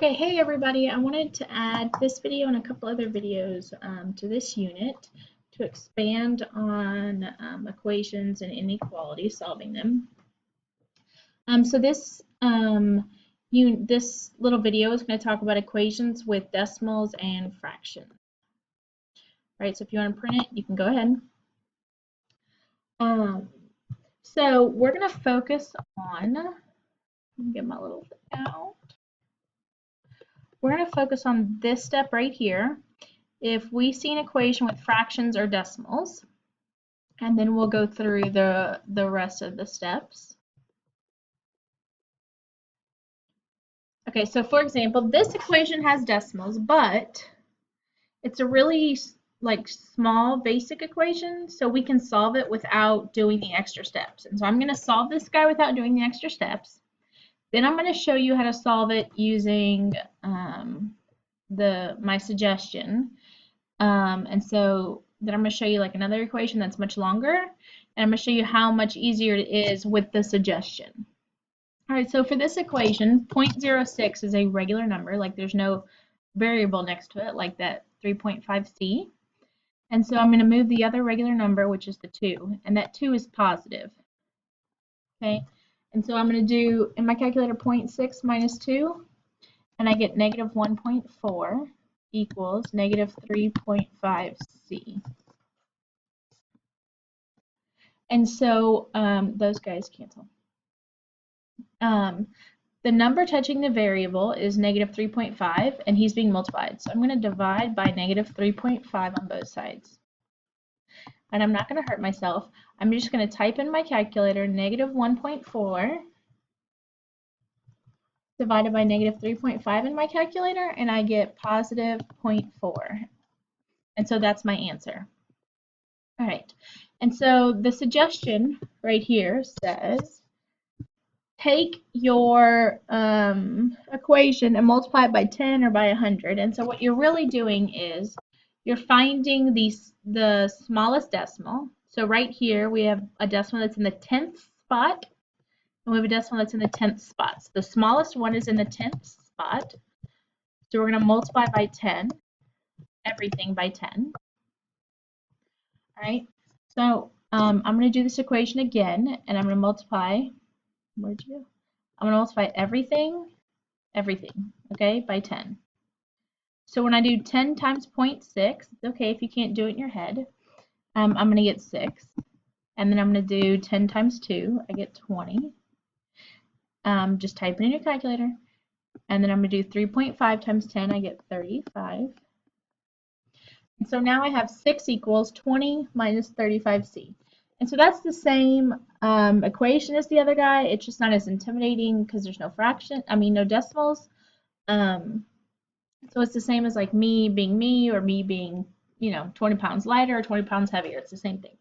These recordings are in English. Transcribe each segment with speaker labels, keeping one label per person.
Speaker 1: Okay, hey everybody, I wanted to add this video and a couple other videos to this unit to expand on equations and inequalities, solving them. So this little video is going to talk about equations with decimals and fractions. All right, so if you want to print it, you can go ahead. So we're going to focus on, let me get my little thing out. We're going to focus on this step right here. If we see an equation with fractions or decimals, and then we'll go through the rest of the steps. Okay, so for example, this equation has decimals, but it's a really small basic equation, so we can solve it without doing the extra steps. And so I'm going to solve this guy without doing the extra steps. Then I'm going to show you how to solve it using my suggestion. And so then I'm going to show you another equation that's much longer, and I'm going to show you how much easier it is with the suggestion. All right, so for this equation, 0.06 is a regular number, there's no variable next to it, like that 3.5c. And so I'm going to move the other regular number, which is the 2, and that 2 is positive. Okay, and so I'm going to do, in my calculator, 0.6 minus 2, and I get negative 1.4 equals negative 3.5c. And so those guys cancel. The number touching the variable is negative 3.5, and he's being multiplied. So I'm going to divide by negative 3.5 on both sides. And I'm not going to hurt myself. I'm just going to type in my calculator negative 1.4 divided by negative 3.5 in my calculator, and I get positive 0.4. And so that's my answer. All right. And so the suggestion right here says, take your equation and multiply it by 10 or by 100. And so what you're really doing is you're finding the smallest decimal. So right here we have a decimal that's in the 10th spot, and we have a decimal that's in the 10th spot. So the smallest one is in the 10th spot. So we're going to multiply by 10, everything by 10. All right. So I'm going to do this equation again, and I'm going to multiply. Where'd you go? I'm going to multiply everything, okay, by 10. So when I do 10 times 0.6, it's okay if you can't do it in your head. I'm going to get 6. And then I'm going to do 10 times 2, I get 20. Just type it in your calculator. And then I'm going to do 3.5 times 10, I get 35. And so now I have 6 equals 20 minus 35c. And so that's the same equation as the other guy. It's just not as intimidating because there's no no decimals. So it's the same as me being me, or me being, 20 pounds lighter or 20 pounds heavier. It's the same thing.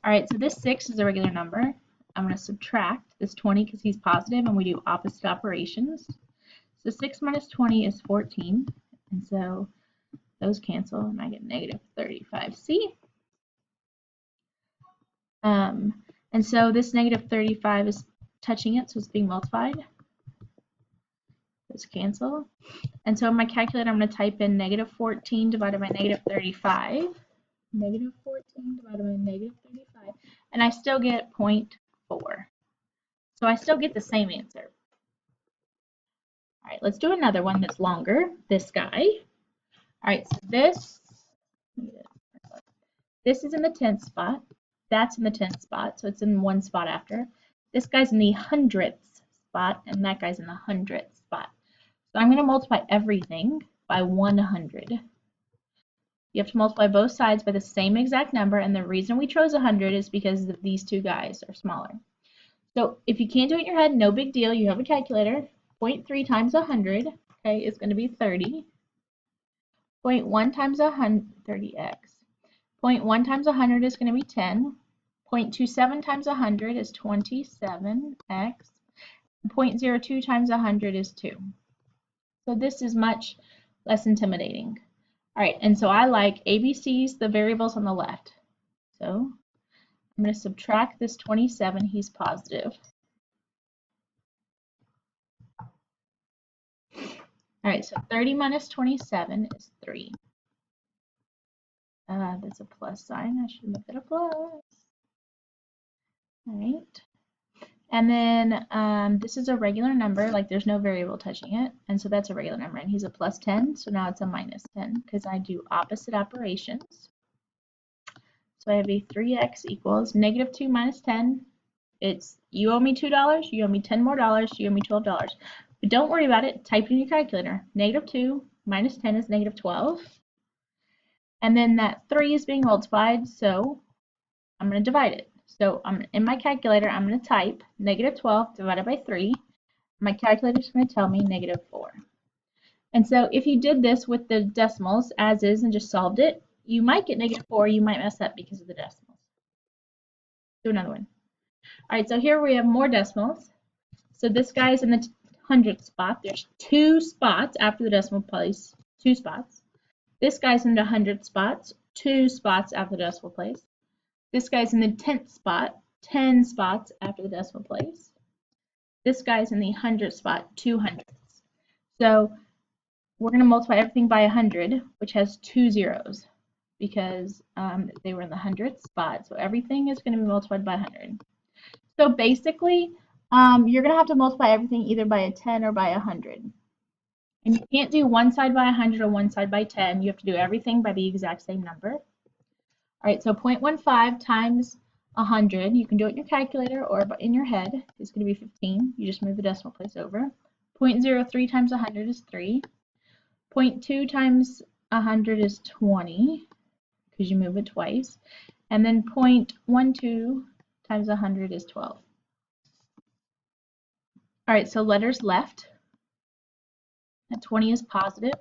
Speaker 1: All right, so this 6 is a regular number. I'm going to subtract this 20 because he's positive, and we do opposite operations. So 6 minus 20 is 14. And so those cancel, and I get negative 35c. And so this negative 35 is touching it, so it's being multiplied. Those cancel. And so in my calculator, I'm going to type in negative 14 divided by negative 35. Negative 14 divided by negative 35. And I still get 0.4. So I still get the same answer. All right, let's do another one that's longer. This guy. All right, so this is in the 10th spot. That's in the 10th spot, so it's in one spot after. This guy's in the 100th spot, and that guy's in the 100th spot. So I'm going to multiply everything by 100. You have to multiply both sides by the same exact number, and the reason we chose 100 is because these two guys are smaller. So if you can't do it in your head, no big deal. You have a calculator. 0.3 times 100, okay, is going to be 30. 0.1 times 30x. 0.1 times 100 is going to be 10. 0.27 times 100 is 27x. 0.02 times 100 is 2. So this is much less intimidating. All right, and so I like ABCs, the variables on the left. So I'm going to subtract this 27. He's positive. All right, so 30 minus 27 is 3. That's a plus sign. I should make it a plus. All right. And then this is a regular number, like there's no variable touching it. And so that's a regular number. And he's a plus 10, so now it's a minus 10 because I do opposite operations. So I have a 3x equals negative 2 minus 10. It's you owe me $2, you owe me $10 more, you owe me $12. But don't worry about it. Type it in your calculator. Negative 2 minus 10 is negative 12. And then that 3 is being multiplied, so I'm going to divide it. So in my calculator, I'm going to type negative 12 divided by 3. My calculator is going to tell me negative 4. And so if you did this with the decimals as is and just solved it, you might get negative 4. You might mess up because of the decimals. Do another one. All right, so here we have more decimals. So this guy's in the 100th spot. There's 2 spots after the decimal place, 2 spots. This guy's in the 100th spots, 2 spots after the decimal place. This guy's in the 10th spot, 10 spots after the decimal place. This guy's in the 100th spot, 2 hundredths. So we're going to multiply everything by 100, which has 2 zeros because they were in the 100th spot. So everything is going to be multiplied by 100. So basically, you're going to have to multiply everything either by a 10 or by 100. And you can't do one side by 100 or one side by 10. You have to do everything by the exact same number. All right, so 0.15 times 100, you can do it in your calculator or in your head. It's going to be 15. You just move the decimal place over. 0.03 times 100 is 3. 0.2 times 100 is 20 because you move it twice. And then 0.12 times 100 is 12. All right, so letters left. And 20 is positive.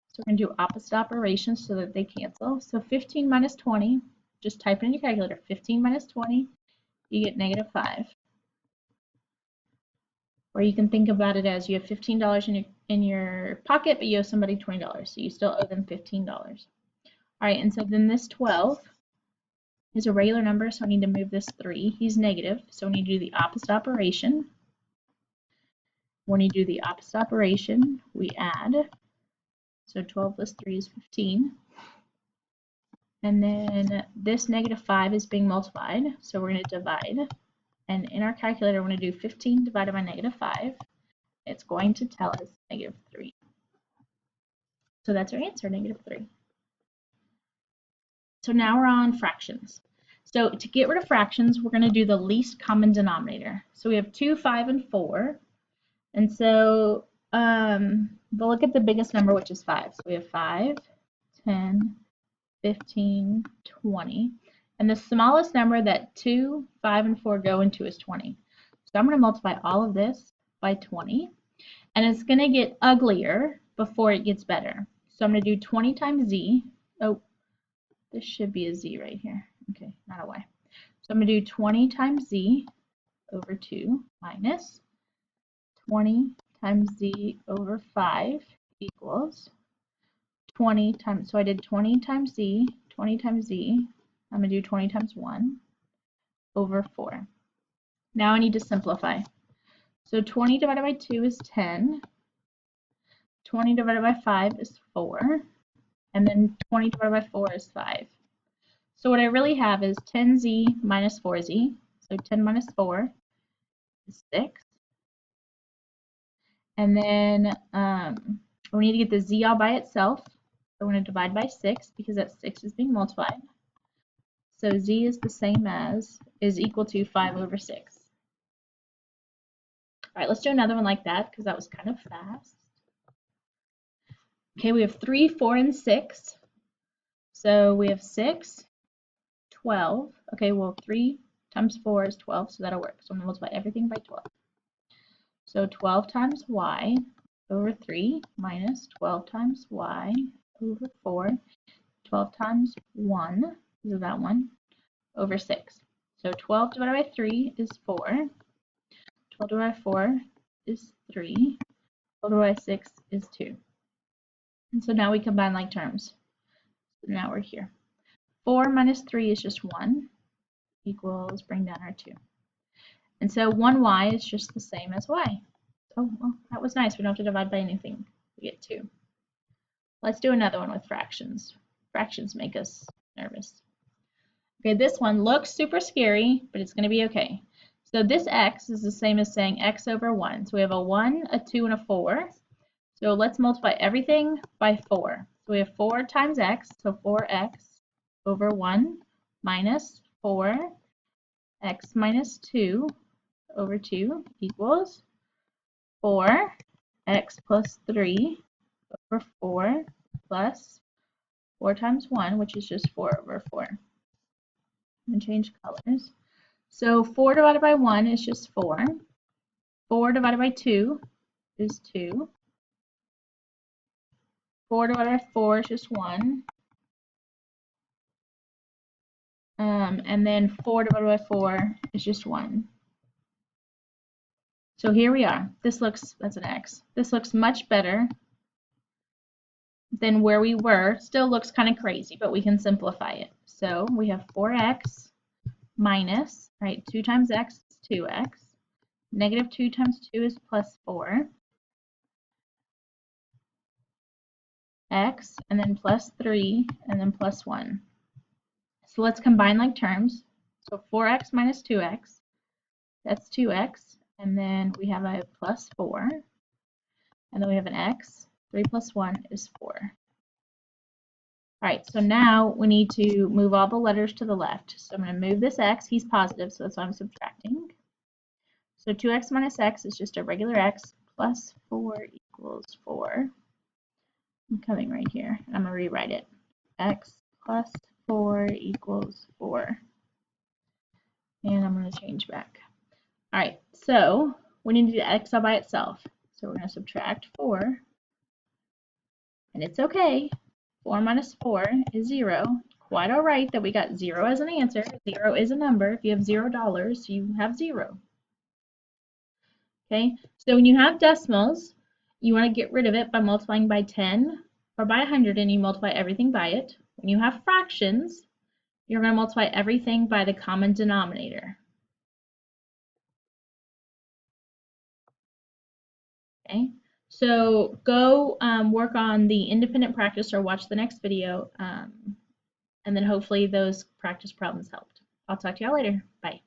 Speaker 1: So we're going to do opposite operations so that they cancel. So 15 minus 20, just type it in your calculator. 15 minus 20, you get negative 5. Or you can think about it as you have $15 in your pocket, but you owe somebody $20. So you still owe them $15. All right, and so then this 12 is a regular number, so I need to move this 3. He's negative, so we need to do the opposite operation. When you do the opposite operation, we add. So 12 plus 3 is 15. And then this negative 5 is being multiplied, so we're going to divide. And in our calculator, we're going to do 15 divided by negative 5. It's going to tell us negative 3. So that's our answer, negative 3. So now we're on fractions. So to get rid of fractions, we're going to do the least common denominator. So we have 2, 5, and 4. And so we'll look at the biggest number, which is 5. So we have 5, 10, 15, 20. And the smallest number that 2, 5, and 4 go into is 20. So I'm going to multiply all of this by 20. And it's going to get uglier before it gets better. So I'm going to do 20 times z. Oh, this should be a z right here. Okay, not a y. So I'm going to do 20 times z over 2 minus 20 times z over 5 equals 20 times, so I did 20 times z, 20 times z. I'm going to do 20 times 1 over 4. Now I need to simplify. So 20 divided by 2 is 10. 20 divided by 5 is 4. And then 20 divided by 4 is 5. So what I really have is 10z minus 4z. So 10 minus 4 is 6. And then we need to get the z all by itself. So we're going to divide by 6 because that 6 is being multiplied. So z is the same as, is equal to 5 over 6. All right, let's do another one like that because that was kind of fast. Okay, we have 3, 4, and 6. So we have 6, 12. Okay, well 3 times 4 is 12, so that'll work. So I'm going to multiply everything by 12. So 12 times y over 3 minus 12 times y over 4. 12 times 1, is that one, over 6. So 12 divided by 3 is 4. 12 divided by 4 is 3. 12 divided by 6 is 2. And so now we combine like terms. So now we're here. 4 minus 3 is just 1 equals, bring down our 2. And so 1y is just the same as y. Oh, well, that was nice. We don't have to divide by anything. we get 2. Let's do another one with fractions. Fractions make us nervous. Okay, this one looks super scary, but it's going to be okay. So this x is the same as saying x over 1. So we have a 1, a 2, and a 4. So let's multiply everything by 4. So we have 4 times x, so 4x over 1 minus 4x minus 2 over 2 equals 4x plus 3 over 4 plus 4 times 1, which is just 4 over 4. I'm going to change colors. So 4 divided by 1 is just 4. 4 divided by 2 is 2. 4 divided by 4 is just 1. And then 4 divided by 4 is just 1. So here we are. This looks, that's an x. This looks much better than where we were. Still looks kind of crazy, but we can simplify it. So we have 4x minus, right, 2 times x is 2x. Negative 2 times 2 is plus 4. X, and then plus 3, and then plus 1. So let's combine like terms. So 4x minus 2x, that's 2x. And then we have a plus 4. And then we have an x. 3 plus 1 is 4. All right, so now we need to move all the letters to the left. So I'm going to move this x. He's positive, so that's why I'm subtracting. So 2x minus x is just a regular x plus 4 equals 4. I'm coming right here. I'm going to rewrite it. X plus 4 equals 4. And I'm going to change back. All right, so we need to do x all by itself. So we're going to subtract 4. And it's okay. 4 minus 4 is 0. Quite all right that we got 0 as an answer. 0 is a number. If you have $0, you have 0. Okay, so when you have decimals, you want to get rid of it by multiplying by 10 or by 100, and you multiply everything by it. When you have fractions, you're going to multiply everything by the common denominator. Okay, so go work on the independent practice or watch the next video, and then hopefully those practice problems helped. I'll talk to y'all later. Bye.